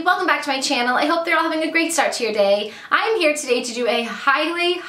welcome back to my channel. I hope they're all having a great start to your day. I am here today to do a highly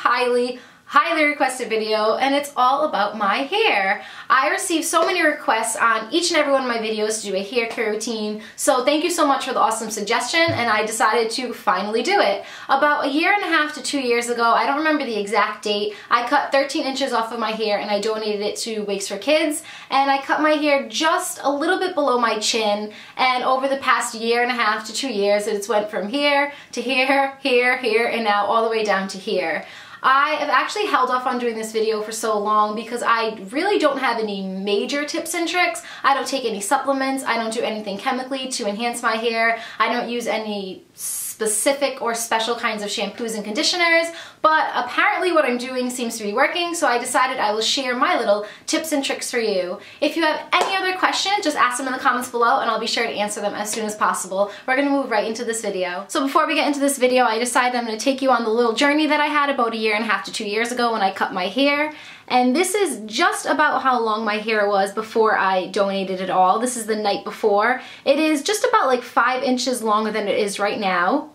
requested video, and it's all about my hair. I received so many requests on each and every one of my videos to do a hair care routine, so thank you so much for the awesome suggestion, and I decided to finally do it. About 1.5 to 2 years ago, I don't remember the exact date, I cut 13 inches off of my hair and I donated it to Wigs for Kids, and I cut my hair just a little bit below my chin, and over the past 1.5 to 2 years, it's went from here to here, here, and now all the way down to here. I have actually held off on doing this video for so long because I really don't have any major tips and tricks. I don't take any supplements, I don't do anything chemically to enhance my hair, I don't use any specific or special kinds of shampoos and conditioners, but apparently what I'm doing seems to be working, so I decided I will share my little tips and tricks for you. If you have any other questions, just ask them in the comments below and I'll be sure to answer them as soon as possible. We're going to move right into this video. So before we get into this video, I decided I'm going to take you on the little journey that I had about 1.5 to 2 years ago when I cut my hair. And this is just about how long my hair was before I donated it all. This is the night before. It is just about like 5 inches longer than it is right now.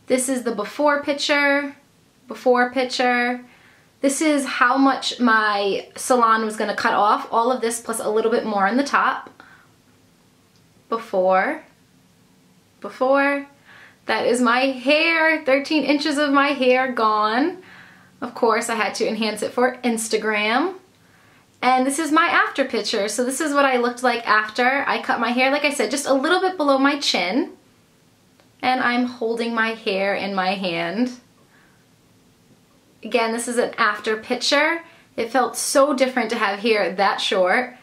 This is the before picture. This is how much my salon was going to cut off. All of this plus a little bit more on the top. Before. That is my hair. 13 inches of my hair gone. Of course, I had to enhance it for Instagram. And this is my after picture. So this is what I looked like after I cut my hair. Like I said, just a little bit below my chin. And I'm holding my hair in my hand. Again, this is an after picture. It felt so different to have hair that short.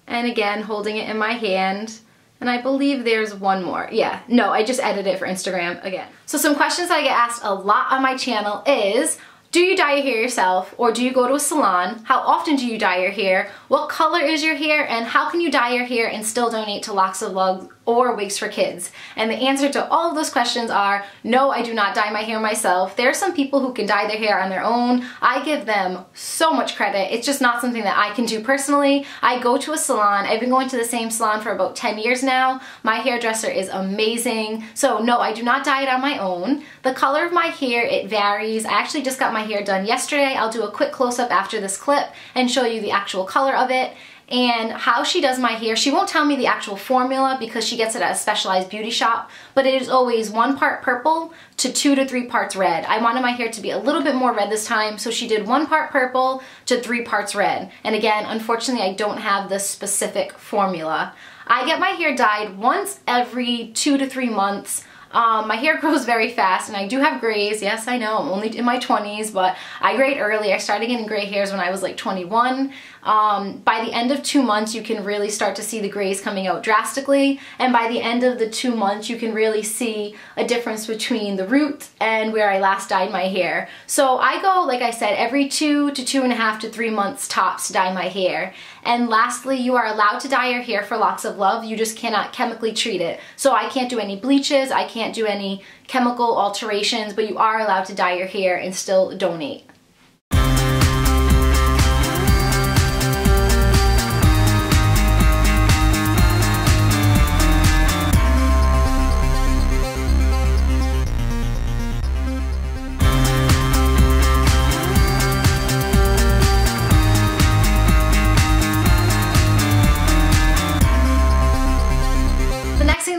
And again, holding it in my hand. And I believe there's one more. Yeah, no, I just edited it for Instagram again. So some questions that I get asked a lot on my channel is, do you dye your hair yourself or do you go to a salon? How often do you dye your hair? What color is your hair? And how can you dye your hair and still donate to Locks of Love or Wigs for Kids? And the answer to all of those questions are, no, I do not dye my hair myself. There are some people who can dye their hair on their own. I give them so much credit. It's just not something that I can do personally. I go to a salon. I've been going to the same salon for about 10 years now. My hairdresser is amazing. So no, I do not dye it on my own. The color of my hair, it varies. I actually just got my hair done yesterday. I'll do a quick close-up after this clip and show you the actual color of it. And how she does my hair, she won't tell me the actual formula because she gets it at a specialized beauty shop, but it is always 1 part purple to 2 to 3 parts red. I wanted my hair to be a little bit more red this time, so she did 1 part purple to 3 parts red. And again, unfortunately, I don't have the specific formula. I get my hair dyed once every 2 to 3 months. My hair grows very fast and I do have grays. Yes, I know, I'm only in my 20s, but I grayed early. I started getting gray hairs when I was like 21. By the end of 2 months, you can really start to see the grays coming out drastically. And by the end of the 2 months, you can really see a difference between the root and where I last dyed my hair. So I go, like I said, every 2 to 2.5 to 3 months tops to dye my hair. And lastly, you are allowed to dye your hair for Locks of Love. You just cannot chemically treat it. So I can't do any bleaches, I can't do any chemical alterations, but you are allowed to dye your hair and still donate.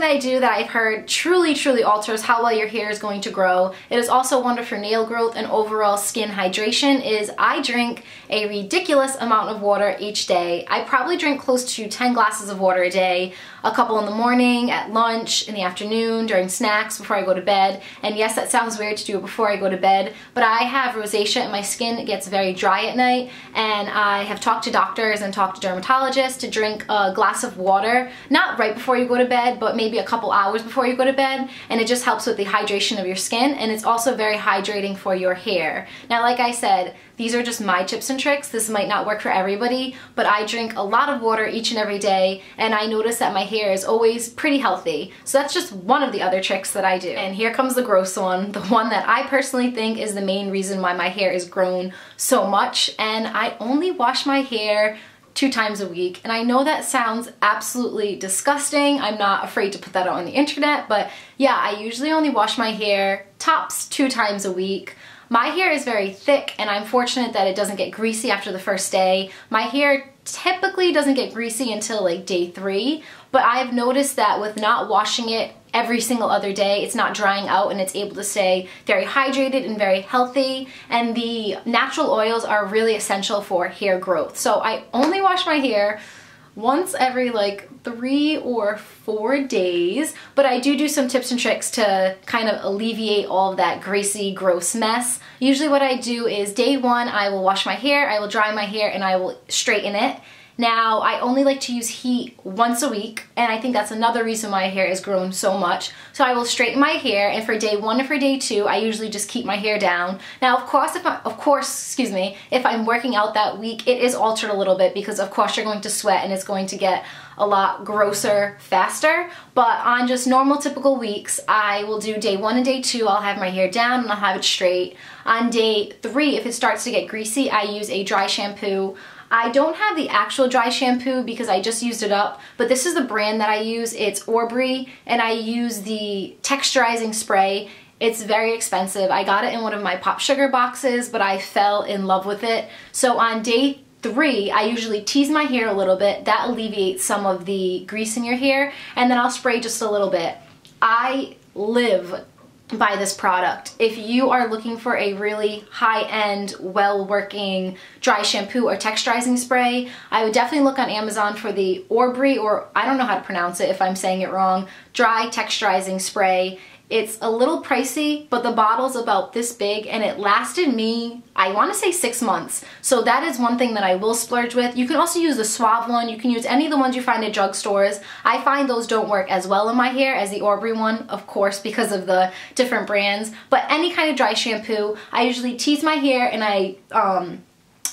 I do that I've heard truly alters how well your hair is going to grow. It is also wonderful for nail growth and overall skin hydration. Is I drink a ridiculous amount of water each day. I probably drink close to 10 glasses of water a day, a couple in the morning, at lunch, in the afternoon, during snacks, before I go to bed. And yes, that sounds weird to do it before I go to bed, but I have rosacea and my skin gets very dry at night, and I have talked to doctors and talked to dermatologists to drink a glass of water, not right before you go to bed, but maybe a couple hours before you go to bed, and it just helps with the hydration of your skin, and it's also very hydrating for your hair. Now, like I said, these are just my tips and tricks. This might not work for everybody, but I drink a lot of water each and every day, and I notice that my hair is always pretty healthy. So that's just one of the other tricks that I do. And here comes the gross one, the one that I personally think is the main reason why my hair is grown so much, and I only wash my hair 2 times a week. And I know that sounds absolutely disgusting. I'm not afraid to put that out on the internet, but yeah, I usually only wash my hair tops 2 times a week. My hair is very thick, and I'm fortunate that it doesn't get greasy after the first day. My hair typically doesn't get greasy until like day 3, but I've noticed that with not washing it every single other day, it's not drying out and it's able to stay very hydrated and very healthy. And the natural oils are really essential for hair growth. So I only wash my hair once every like 3 or 4 days, but I do some tips and tricks to kind of alleviate all of that greasy, gross mess. Usually what I do is day 1, I will wash my hair, I will dry my hair, and I will straighten it. Now, I only like to use heat once a week, and I think that's another reason my hair has grown so much. So I will straighten my hair, and for day 1 and for day 2, I usually just keep my hair down. Now, of course, if I'm working out that week, it is altered a little bit because, of course, you're going to sweat and it's going to get a lot grosser faster. But on just normal, typical weeks, I will do day 1 and day 2, I'll have my hair down and I'll have it straight. On day 3, if it starts to get greasy, I use a dry shampoo. I don't have the actual dry shampoo because I just used it up, but this is the brand that I use. It's Aubrey, and I use the texturizing spray. It's very expensive. I got it in one of my Pop Sugar boxes, but I fell in love with it. So on day 3, I usually tease my hair a little bit. That alleviates some of the grease in your hair, and then I'll spray just a little bit. I live by this product. If you are looking for a really high-end, well-working dry shampoo or texturizing spray, I would definitely look on Amazon for the Aubrey, or I don't know how to pronounce it if I'm saying it wrong, dry texturizing spray. It's a little pricey, but the bottle's about this big, and it lasted me, I want to say 6 months. So that is one thing that I will splurge with. You can also use the Suave one. You can use any of the ones you find at drugstores. I find those don't work as well in my hair as the Aubrey one, of course, because of the different brands. But any kind of dry shampoo, I usually tease my hair and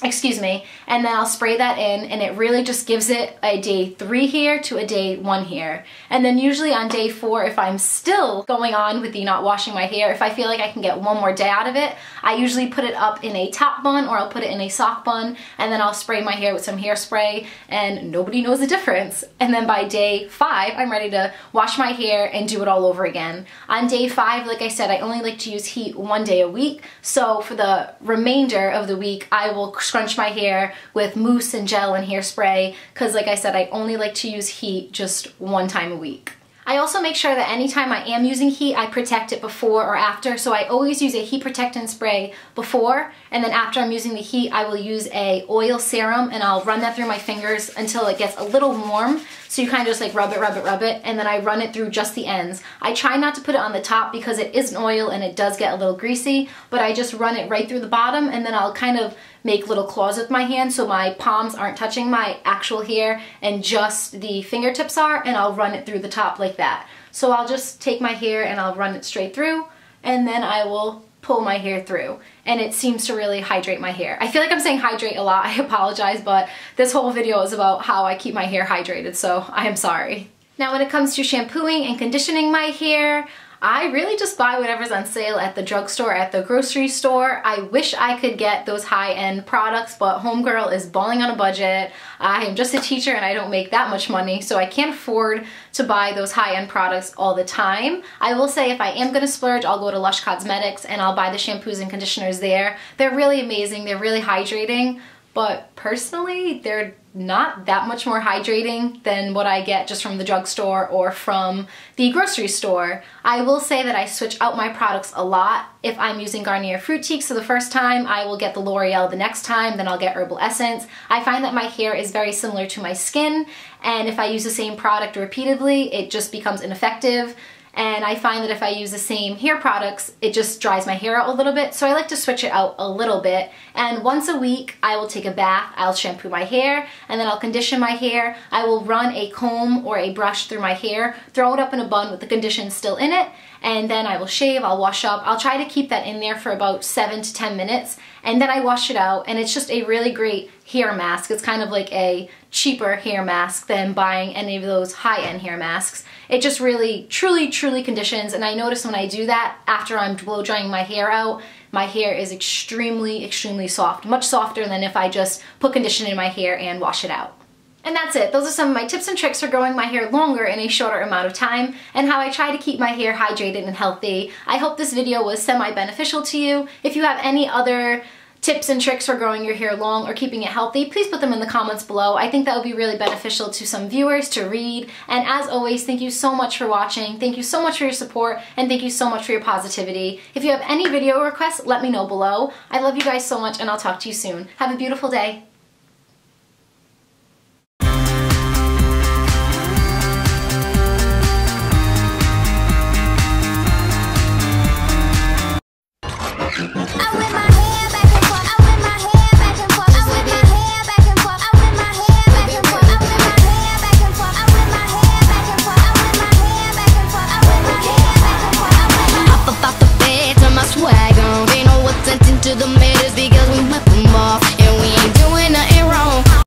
and then I'll spray that in, and it really just gives it a day 3 hair to a day 1 hair. And then usually on day 4, if I'm still going on with the not washing my hair, if I feel like I can get 1 more day out of it, I usually put it up in a top bun, or I'll put it in a sock bun, and then I'll spray my hair with some hairspray, and nobody knows the difference. And then by day 5, I'm ready to wash my hair and do it all over again. On day 5, like I said, I only like to use heat 1 day a week, so for the remainder of the week, I will scrunch my hair with mousse and gel and hairspray, because like I said, I only like to use heat just 1 time a week. I also make sure that anytime I am using heat, I protect it before or after. So I always use a heat protectant spray before, and then after I'm using the heat, I will use a oil serum, and I'll run that through my fingers until it gets a little warm. So you kind of just like rub it, and then I run it through just the ends. I try not to put it on the top because it is an oil and it does get a little greasy, but I just run it right through the bottom, and then I'll kind of make little claws with my hand so my palms aren't touching my actual hair and just the fingertips are, and I'll run it through the top like that. So I'll just take my hair and I'll run it straight through, and then I will pull my hair through, and it seems to really hydrate my hair. I feel like I'm saying hydrate a lot, I apologize, but this whole video is about how I keep my hair hydrated, so I am sorry. Now when it comes to shampooing and conditioning my hair, I really just buy whatever's on sale at the drugstore, at the grocery store. I wish I could get those high-end products, but homegirl is balling on a budget. I am just a teacher and I don't make that much money, so I can't afford to buy those high-end products all the time. I will say if I am gonna splurge, I'll go to Lush Cosmetics and I'll buy the shampoos and conditioners there. They're really amazing, they're really hydrating, but personally, they're not that much more hydrating than what I get just from the drugstore or from the grocery store. I will say that I switch out my products a lot. If I'm using Garnier Fructis for the first time, I will get the L'Oreal the next time, then I'll get Herbal Essence. I find that my hair is very similar to my skin, and if I use the same product repeatedly, it just becomes ineffective. And I find that if I use the same hair products, it just dries my hair out a little bit, so I like to switch it out a little bit. And once a week, I will take a bath, I'll shampoo my hair, and then I'll condition my hair. I will run a comb or a brush through my hair, throw it up in a bun with the condition still in it, and then I will shave, I'll wash up. I'll try to keep that in there for about 7 to 10 minutes, and then I wash it out, and it's just a really great hair mask. It's kind of like a cheaper hair mask than buying any of those high-end hair masks. It just really, truly conditions, and I notice when I do that, after I'm blow drying my hair out, my hair is extremely, extremely soft, much softer than if I just put conditioner in my hair and wash it out. And that's it. Those are some of my tips and tricks for growing my hair longer in a shorter amount of time, and how I try to keep my hair hydrated and healthy. I hope this video was semi-beneficial to you. If you have any other tips and tricks for growing your hair long or keeping it healthy, please put them in the comments below. I think that would be really beneficial to some viewers to read. And as always, thank you so much for watching. Thank you so much for your support, and thank you so much for your positivity. If you have any video requests, let me know below. I love you guys so much, and I'll talk to you soon. Have a beautiful day.